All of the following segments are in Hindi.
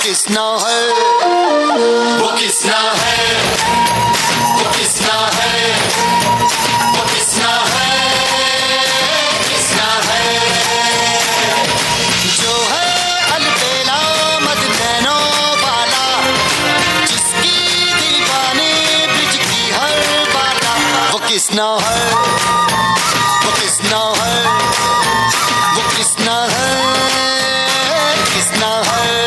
किसना है वो किसना है वो किसना है वो किसना है किसना है जो है अलबेला मद नैनों वाला जिसकी दीवानी ब्रिज की हर बाला वो किसना है वो किसना है वो किसना है किसना है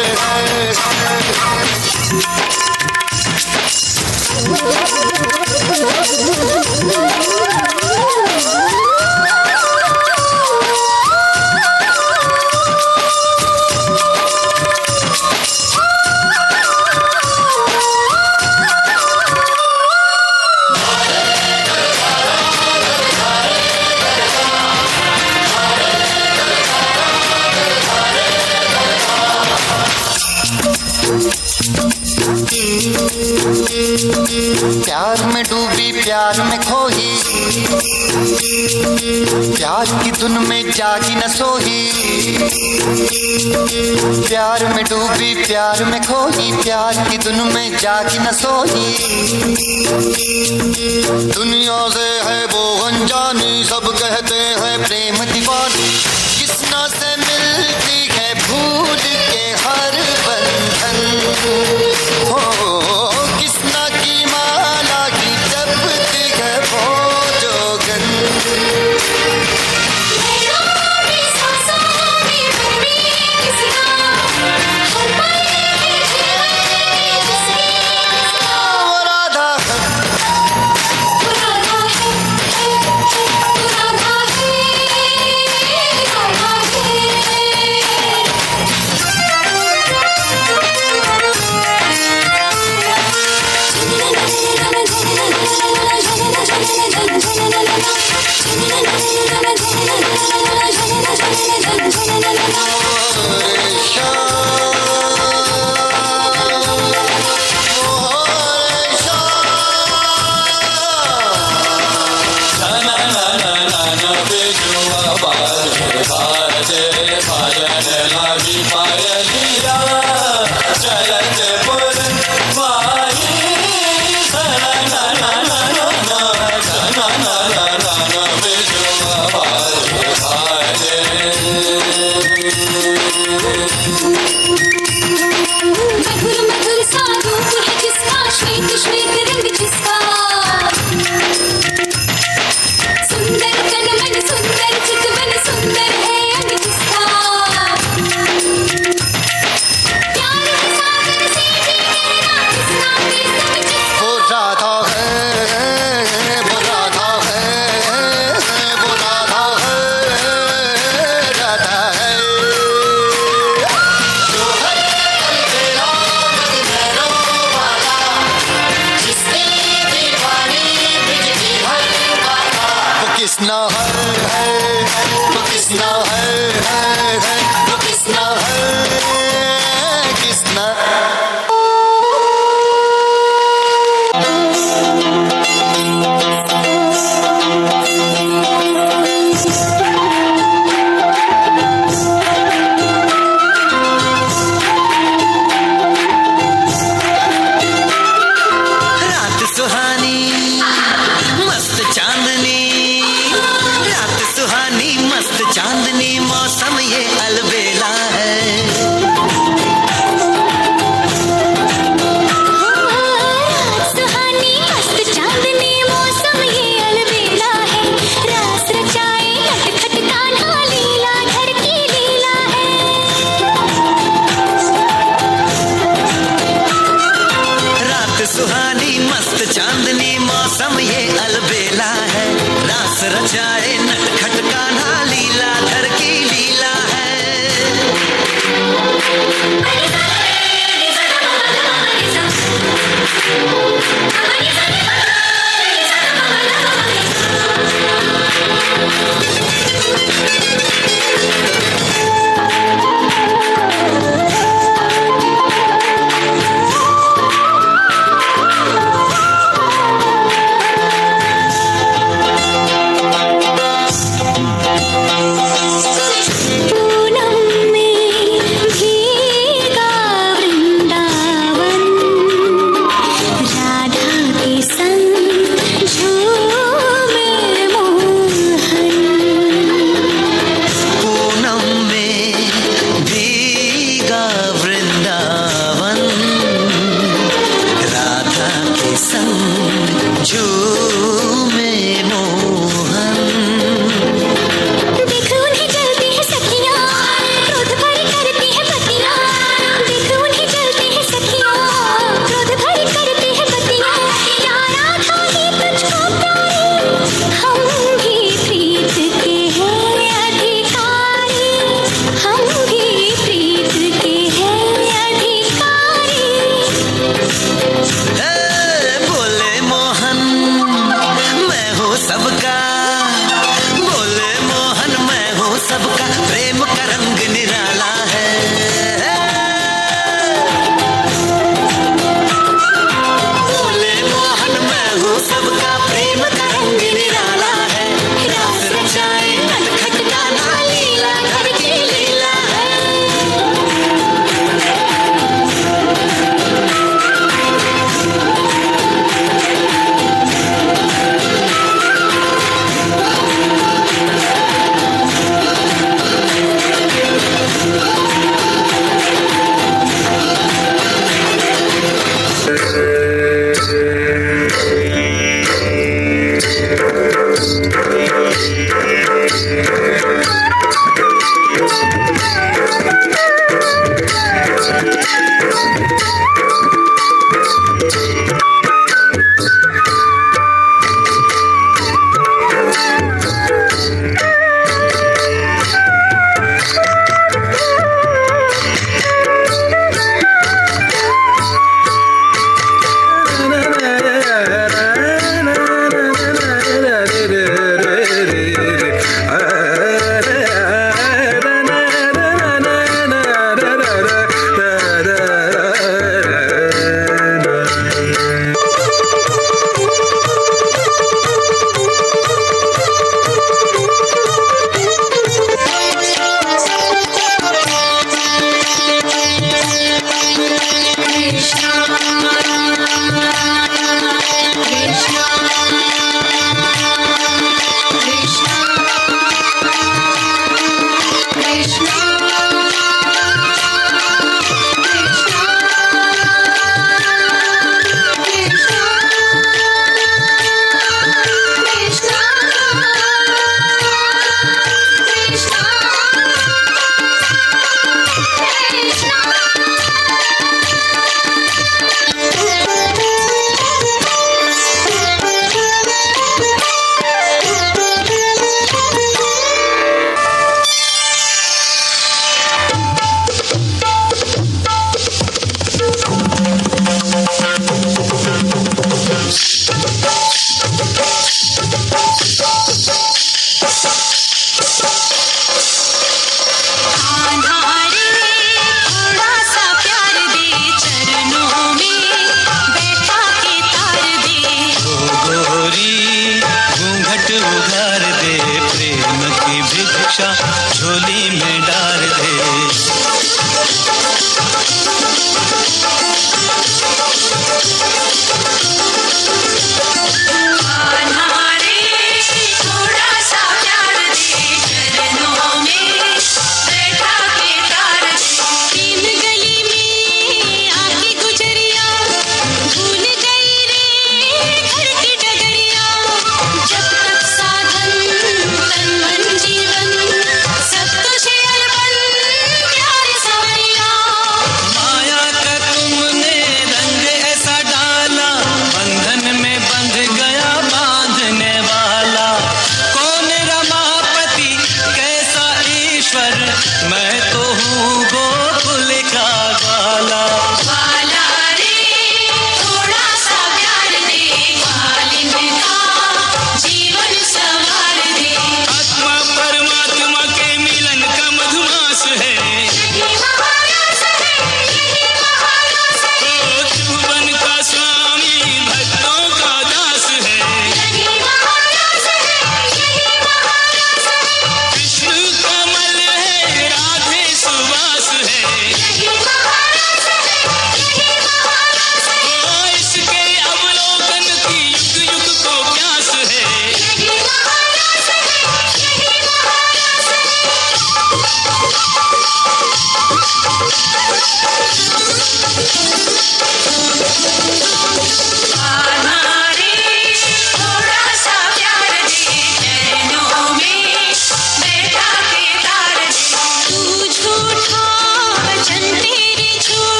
प्यार में डूबी प्यार में खोही प्यार की धुन में जागी न सोही प्यार में डूबी प्यार में खोही प्यार की धुन में जागी न सोही दुनिया से है वो अनजानी सब कहते हैं प्रेम दीवानी किसना से मिलती है भूल के हर बंधन हो किसना की माला की जपती है वो जोगन रक्षा झोली में डाल दे।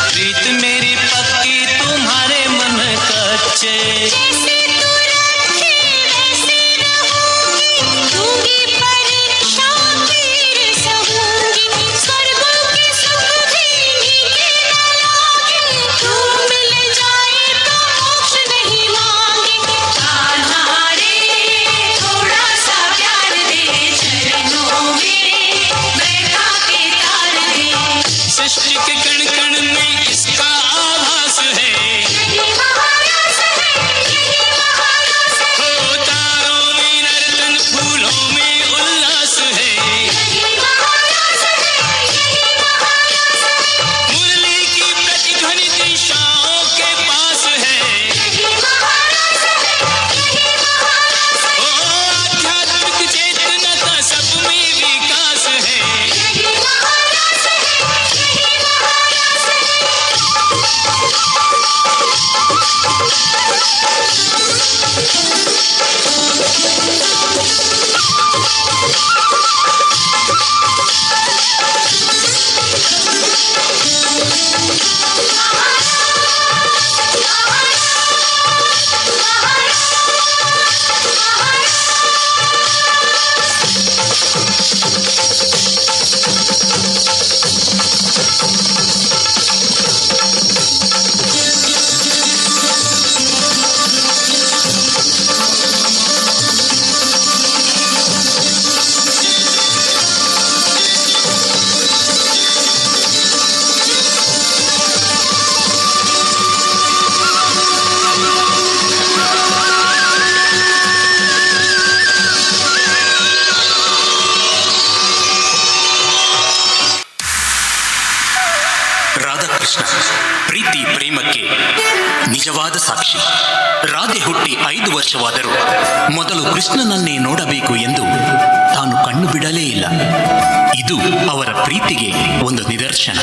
प्रीत मेरी पक्की तुम्हारे मन कच्चे। जैसे तू रखे वैसे रहूंगी, दूंगी परीक्षा फिर सहूंगी। स्वर्गों के सुख भी नीके न लागे, तू मिल जाए तो मोक्ष नहीं मांगे। कान्हा रे थोड़ा सा प्यार दे, चरणों में बैठा के तार दे। सृष्टि के कण कण में इसका आभास है, यही महारस है, यही महारस है। हो तारों में नर्तन फूलों में उल्लास है, यही महारस है, यही महारस है। मुरली की प्रतिध्वनि दिशाओं के पास है, यही महारस है, यही महारस है। ओ आध्यात्मिक चेतना का सब में विकास है। यही महारस है, यही महारस है। ರಾಧಾಕೃಷ್ಣ ಪ್ರೀತಿ ಪ್ರೇಮಕ್ಕೆ ನಿಜವಾದ ಸಾಕ್ಷಿ. ರಾಧೆ ಹುಟ್ಟಿ 5 ವರ್ಷವಾದರೂ ಮೊದಲು ಕೃಷ್ಣನನ್ನೇ ನೋಡಬೇಕು ಎಂದು ತಾನು ಕಣ್ಣು ಬಿಡಲೇ ಇಲ್ಲ. ಇದು ಅವರ ಪ್ರೀತಿಗೆ ಒಂದು ನಿದರ್ಶನ.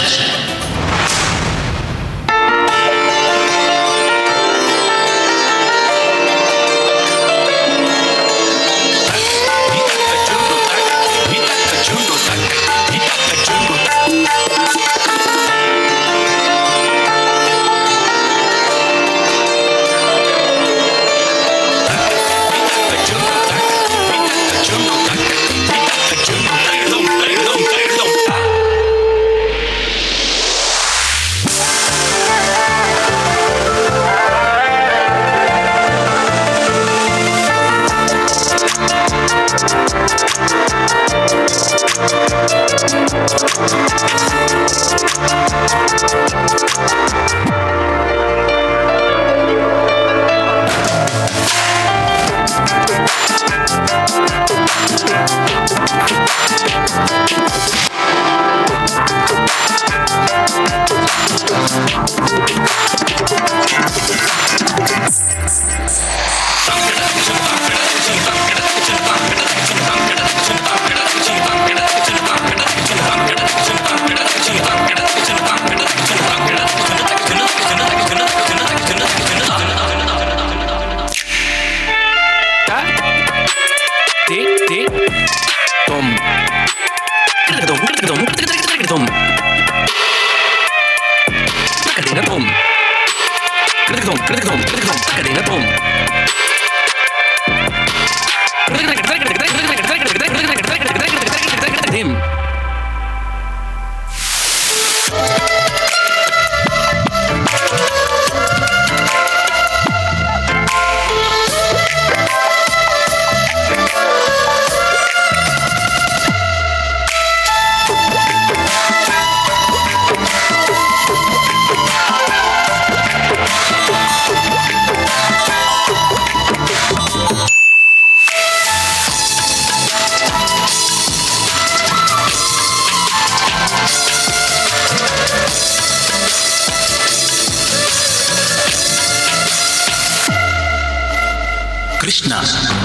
ಕೃಷ್ಣ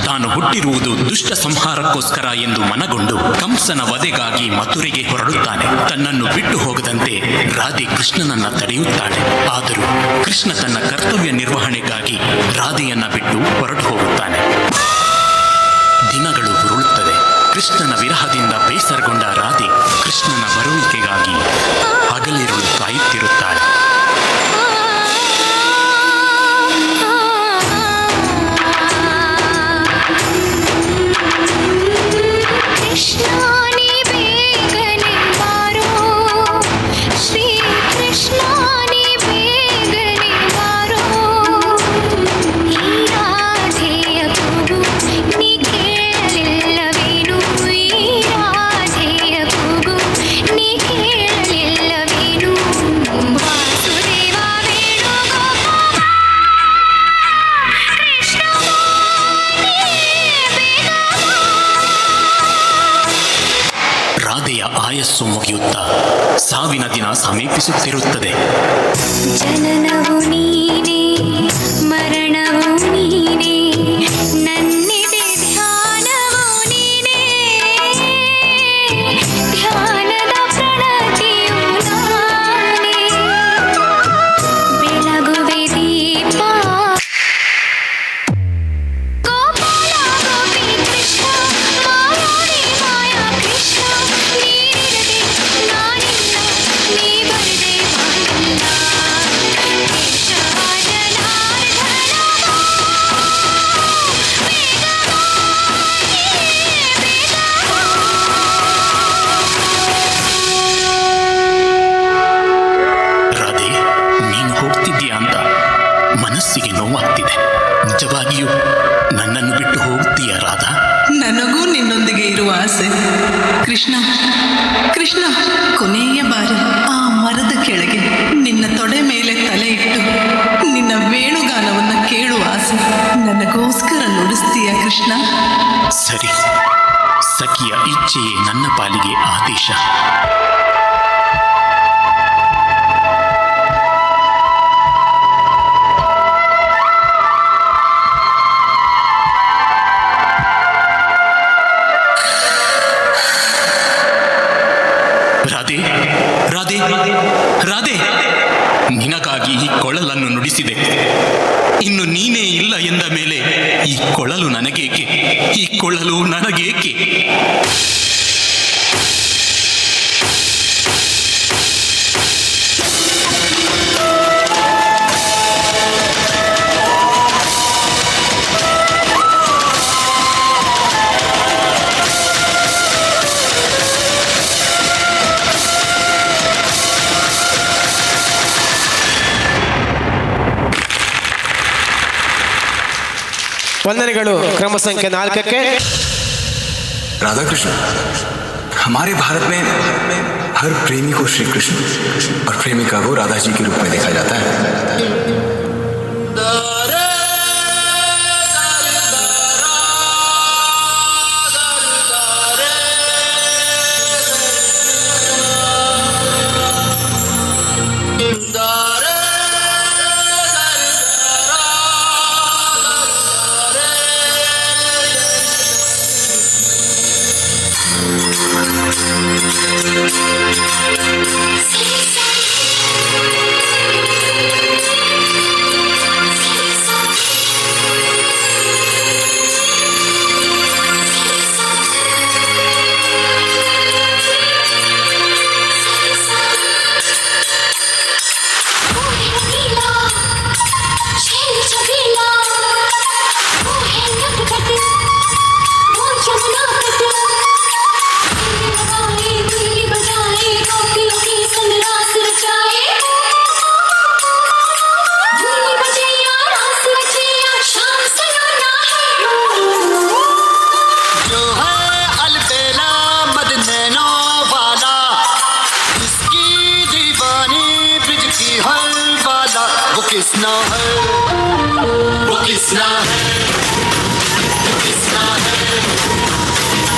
ತಾನು ಹುಟ್ಟಿರುವುದು ದುಷ್ಟ ಸಂಹಾರಕ್ಕೋಸ್ಕರ ಎಂದು ಮನಗೊಂಡು ಕಂಸನ ವಧೆಗಾಗಿ ಮಥುರೆಗೆ ಹೊರಡುತ್ತಾನೆ. ತನ್ನನ್ನು ಬಿಟ್ಟು ಹೋಗದಂತೆ ರಾಧೆ ಕೃಷ್ಣನನ್ನ ತಡೆಯುತ್ತಾಳೆ. ಆದರೂ ಕೃಷ್ಣ ತನ್ನ ಕರ್ತವ್ಯ ನಿರ್ವಹಣೆಗಾಗಿ ರಾಧೆಯನ್ನ ಬಿಟ್ಟು ಹೊರಟು ಹೋಗುತ್ತಾನೆ. ದಿನಗಳು ಉರುಳುತ್ತವೆ. ಕೃಷ್ಣನ ವಿರಹದಿಂದ ಬೇಸರಗೊಂಡ ರಾಧೆ ಕೃಷ್ಣನ ಬರುವಿಕೆಗಾಗಿ ಹಗಲಿರುಳು ಕಾಯುತ್ತಿರುತ್ತಾಳೆ. ಆಯಸ್ಸು ಮುಗಿಯುತ್ತಾ ಸಾವಿನ ದಿನ ಸಮೀಪಿಸುತ್ತಿರುತ್ತದೆ. ಜನನವು ನೀನೇ, ಮರಣವು ನೀನೇ, ನನ್ನಿದೆ ಧ್ಯಾನವು ನೀನೇ, ಧ್ಯಾನದ ಪ್ರಣತಿಯು ನಾನೇ, ಬೆಳಗುವೆ ದೀಪ ಗೋಪಾಲ ಗೋಪಿ ಕೃಷ್ಣ, ಮಾಯಾಡಿ ಮಾಯಾ ಕೃಷ್ಣ, ನೀನಿರದೆ ನಾನಿಲ್ಲ, ನೀ ಬರದೆ ಬಾಳಿಲ್ಲ, ಕೇಶವ ಜನಾರ್ದನ ರಾಧೆ, ನೀನು ಹೋಗ್ತಿದ್ದೀಯಾ ಅಂತ ಮನಸ್ಸಿಗೆ ನೋವಾಗ್ತಿದೆ. ನಿಜವಾಗಿಯೂ ನನ್ನನ್ನು ಬಿಟ್ಟು ಹೋಗ್ತೀಯಾ ರಾಧಾ? ನನಗೂ ನಿನ್ನೊಂದಿಗೆ ಇರುವ ಆಸೆ. ಕೃಷ್ಣ ಕೃಷ್ಣ, ಕೊನೆಯ ಬಾರಿ ಆ ಮರದ ಕೆಳಗೆ ನಿನ್ನ ತೊಡೆ ಮೇಲೆ ತಲೆ ಇಟ್ಟು ನಿನ್ನ ವೇಣುಗಾನವನ್ನು ಕೇಳುವ ಆಸೆ. ನನಗೋಸ್ಕರ ನುಡಿಸ್ತೀಯ ಕೃಷ್ಣ? ಸರಿ, ಸಖಿಯ ಇಚ್ಛೆಯೇ ನನ್ನ ಪಾಲಿಗೆ ಆದೇಶ. ರಾಧೆ ರಾಧೆ ರಾಧೆ, ನಿನಗಾಗಿ ಈ ಕೊಳಲನ್ನು ನುಡಿಸಿದೆ. ಇನ್ನು ನೀನೇ ಇಲ್ಲ ಎಂದ ಮೇಲೆ ಈ ಕೊಳಲು ನನಗೇಕೆ? ಈ ಕೊಳಲು ನನಗೇಕೆ? ವಂದನೆಗಳು क्रम संख्या 4 राधा कृष्ण, हमारे भारत में हर प्रेमी को श्री कृष्ण और प्रेमिका को राधा जी के रूप में देखा जाता है. किसना है वो किसना है वो किसना है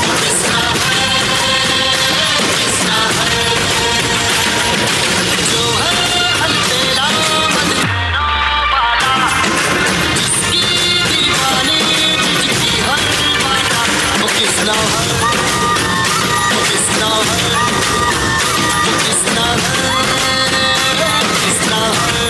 वो किसना है किसना है जो है अलबेला मन वाला जिसकी दीवानी जिसकी हर बाला वो किसना है वो किसना है वो किसना है किसना है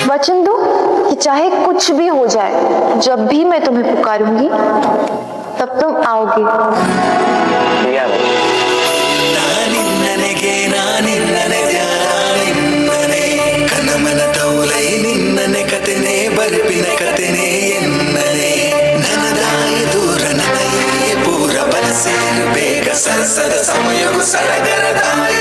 वचन दो कि चाहे कुछ भी हो जाए, जब भी मैं तुम्हें पुकारूंगी तब तुम आओगे। ಯಾರು ನಾನಿನ್ನನೆಗೆ ನಾನಿನ್ನನೆ ಕನಮನ ತೌಲೈ ನಿನ್ನನೆ ಕತೆನೆ ಬರ್ಪಿನ ಕತೆನೆ ಎನ್ನನೆ ನನದಾಯ ದೂರ ನನಯೇ ಪೂರ ಬಲಸೇರು ಬೇಗ ಸರಸದ ಸಮಯವು ಸಡಗರದಾಯ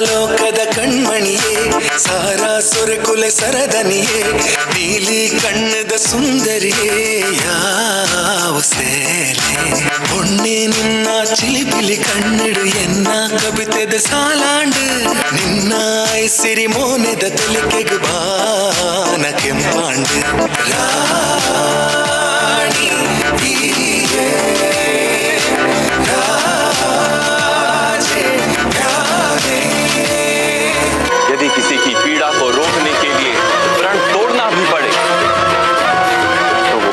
ಲೋಕದ ಕಣ್ಮಣಿಯೇ ಸಾರಾ ಸೊರಕುಲೆ ಸರದನಿಯೇ ನೀಲಿ ಕಣ್ಣದ ಸುಂದರಿಯೇ ಯಾವ ಸೇಲೆ ಹೊಣ್ಣೆ ನಿನ್ನ ಚಿಲಿಪಿಲಿ ಕಣ್ಣಿಡು ಎನ್ನ ಕವಿತೆದ ಸಾಲಾಂಡು ನಿನ್ನ ಸಿರಿ ಮೋನೆದ ತಲಿಕೆಗು ಬಾನ ಕೆಂಪಾಂಡು ರಾಣಿ ಹೀಗೆ यदि किसी की पीड़ा को रोकने के लिए प्रण तोड़ना भी पड़े तो वो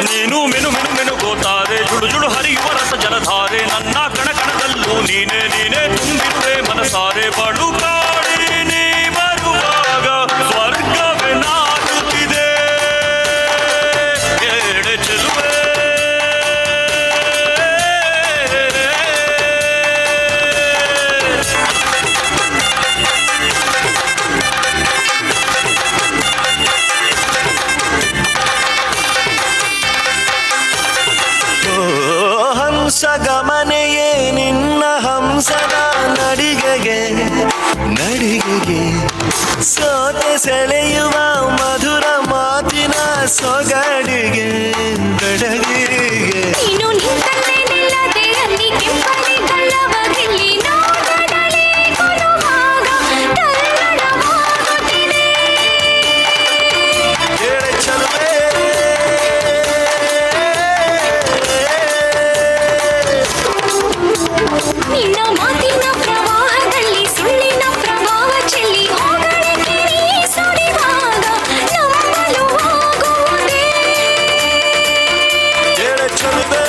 ನೀನು ಮೆನು ಮೆನು ಮೆನುಗೋತಾರೆ ಜುಡು ಜುಡು ಹರಿಯುವ ರಸ ಜಲಧಾರೆ ನನ್ನ ಕಣ ಕಣದಲ್ಲೂ ನೀನೆ ನೀನೆ ತುಂಬಿರುವೆ ಮನಸಾರೆ ಬಡು ಕಾಡಿ ನೀ ಬರುವಾಗ ಸ್ವರ್ಗವೇ ನಾಟುತ್ತಿದೆ ಎಡೆ ಚೆಲುವೆ ಹಂಸಗಮನೆಯೇ ನಿನ್ನ ಹಂಸದ ನಡಿಗೆಗೆ ಸೋತೆ ಸೆಳೆಯುವ ಮಧುರ ಮಾತಿನ ಸೊಗಡಿಗೆ ಗಡಗಿರಿಗೆ ನೀನು ನಿಂತಲ್ಲೇ ನಿಲ್ಲದೆ ಅಲ್ಲಿ ಕೆಂಪನೆ ಕಳ್ಳವಾಗಿಲ್ಲಿ ನೋಡದಲೇ ಕೊಡುವಾಗ ತಲ್ಲಣವಾಗುತ್ತಿದೆ ಎಡೆ ಚೆಲುವೆ ನಿನ್ನ ಮಾತಿನ ಪ್ರವಾಹದಲ್ಲಿ ಸುಳ್ಳಿನ ಪ್ರಭಾವ ಚೆಲ್ಲಿ ಹೋಗಲಿಕ್ಕೆ ನೀ ಸುರಿವಾಗ ನಂಬಲು ಆಗುವುದೇ ಎಡೆ ಚೆಲುವೆ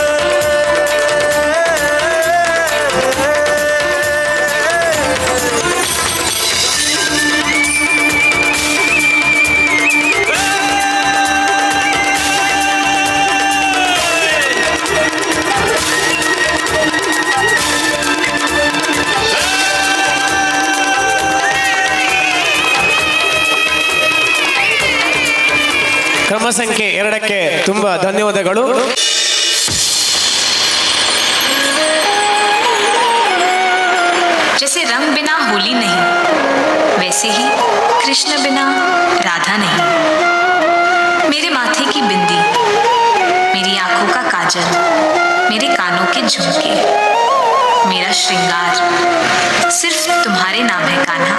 ಕ್ರಮ ಸಂಖ್ಯೆ 2ಕ್ಕೆ ತುಂಬಾ ಧನ್ಯವಾದಗಳು. जैसे रंग बिना होली नहीं, वैसे ही कृष्ण बिना राधा नहीं. मेरे माथे की बिंदी, मेरी आंखों का काजल, मेरे कानों के झुमके, मेरा श्रृंगार सिर्फ तुम्हारे नाम है कान्हा.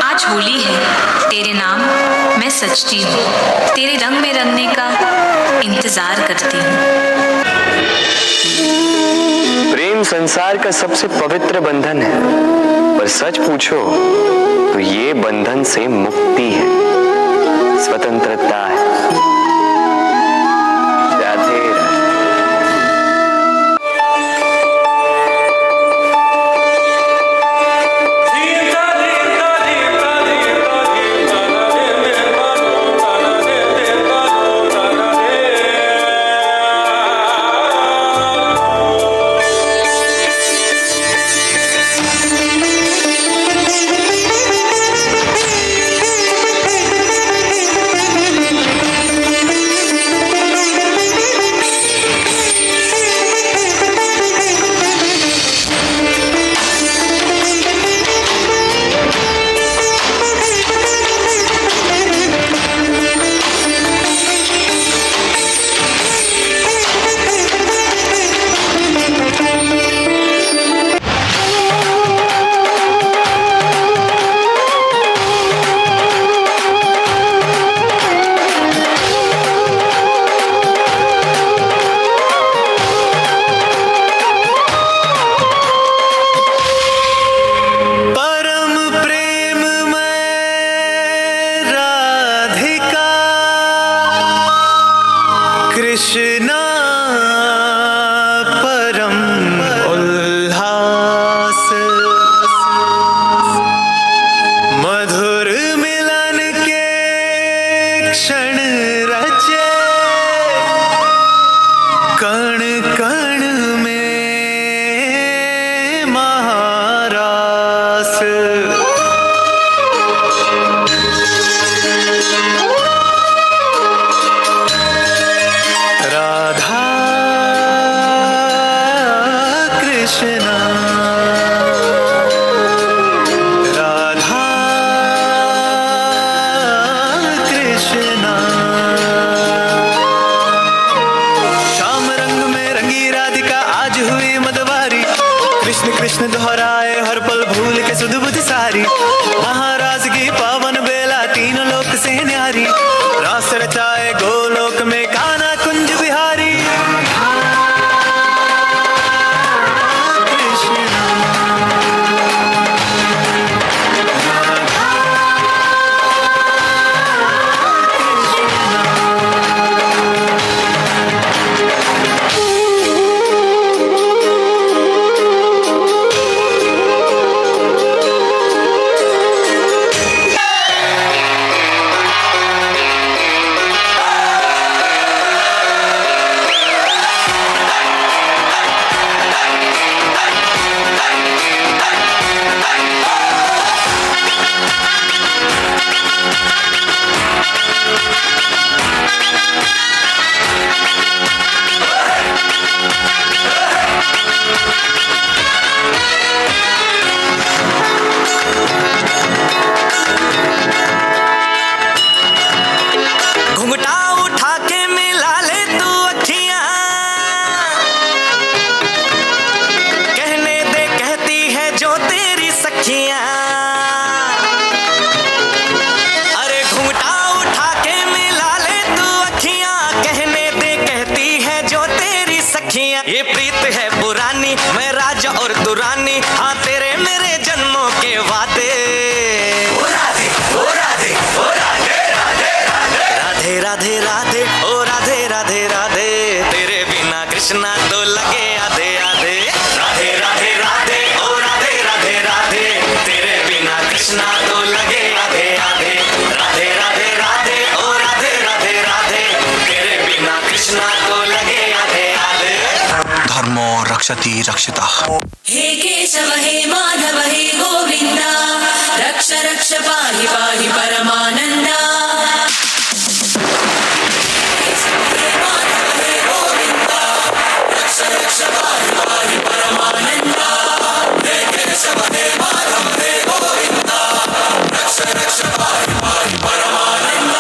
आज होली है, तेरे नाम मैं सजती हूँ, तेरे रंग में रंगने का इंतजार करती हूँ. प्रेम संसार का सबसे पवित्र बंधन है, पर सच पूछो तो ये बंधन से मुक्ति है, स्वतंत्रता है. राधे राधे. क्षण रचे कण कण में महारास। राधा कृष्णा राधा कृष्णा। श्याम रंग में रंगी राधिका आज हुई मदवारी। कृष्ण कृष्ण दोहराए हर पल भूल के सुध बुध सारी। महाराज की पावन बेला तीनों लोक से न्यारी। रास रचाए गोलोक में कान्हा कुंज बिहारी। ये प्रीत है पुरानी, मैं राजा और दुरानी, हाँ तेरे मेरे जन्मों के वादे। राधे राधे राधे राधे राधे राधे ओ राधे राधे राधे। तेरे बिना कृष्णा तो लगे आधे आधे। राधे राधे राधे ओ राधे राधे राधे। तेरे बिना कृष्णा तो लगे आधे आधे। राधे राधे राधे ओ राधे राधे राधे। तेरे बिना कृष्णा तो लगे आधे आधे। धर्मो रक्षति रक्षिता। हे केशव हे माधव हे गोविंद रक्ष रक्ष पाहि पाहि परमानंद। हे माधव हे गोविंद रक्ष रक्ष पाहि पाहि परमानंद। हे केशव हे माधव हे गोविंद रक्ष रक्ष पाहि पाहि परमानंद।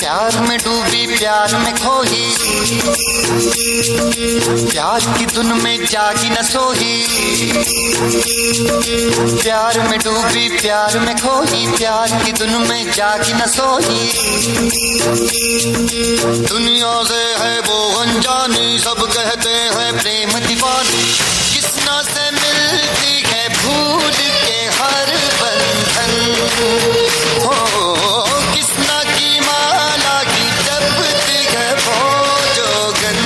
प्यार में डूबी प्यार में खोही, प्यार की धुन में जागी न सोही। प्यार में डूबी प्यार में खोही, प्यार की धुन में जागी न सोही। दुनिया से है वो अनजानी, सब कहते हैं प्रेम दीवानी। किसना से मिलती है भूल के हर बंधन, हो किसना की माला की जपती है वो जोगन।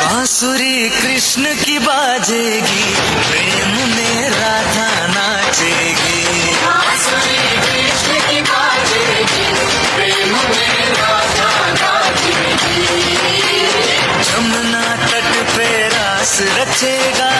बांसुरी कृष्ण की बाजेगी, प्रेम में राधा नाचेगी। बांसुरी कृष्ण की बाजेगी, प्रेम में राधा नाचेगी। जमुना तट पे रास रचेगा,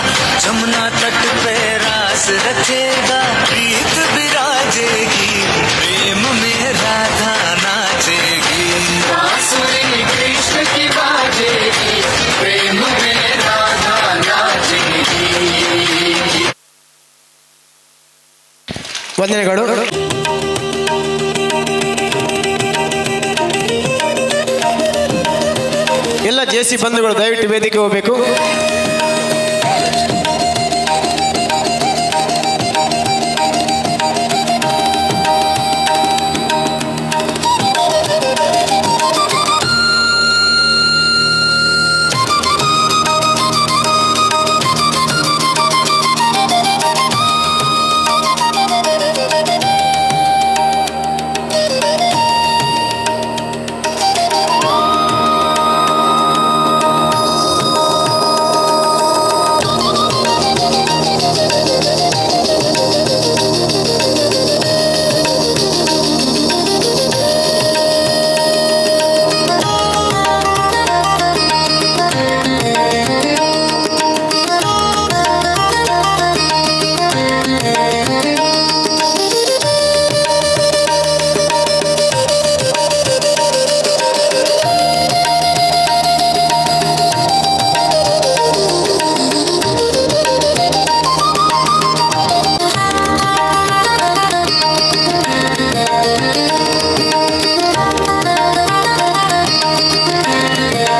जमुना तट पे रास रचेगा। प्रीत विराजेगी, प्रेम में राधा नाचेगी। बांसुरी कृष्ण की बाजेगी, प्रेम में राधा नाचेगी। ವಂದನೆಗಳು. ಎಲ್ಲ ಜೆಸಿ ಬಂಧುಗಳು ದಯವಿಟ್ಟು ವೇದಿಕೆ ಹೋಗಬೇಕು.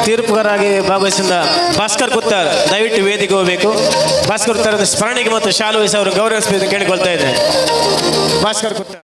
ತೀರ್ಪುಗಾರಾಗಿ ಭಾಗವಹಿಸಿದ ಭಾಸ್ಕರ್ ಕುತ್ತರ್ ದಯವಿಟ್ಟು ವೇದಿಕೆ ಹೋಗಬೇಕು. ಭಾಸ್ಕರ್ ಕುತ್ತರ್ ಸ್ಮರಣೆಗೆ ಮತ್ತು ಶಾಲು ವಹಿಸಿ ಅವರು ಗೌರವಿಸಬೇಕು ಕೇಳಿಕೊಳ್ತಾ ಇದ್ದೇನೆ. ಭಾಸ್ಕರ್ ಕುತ್ತರ್.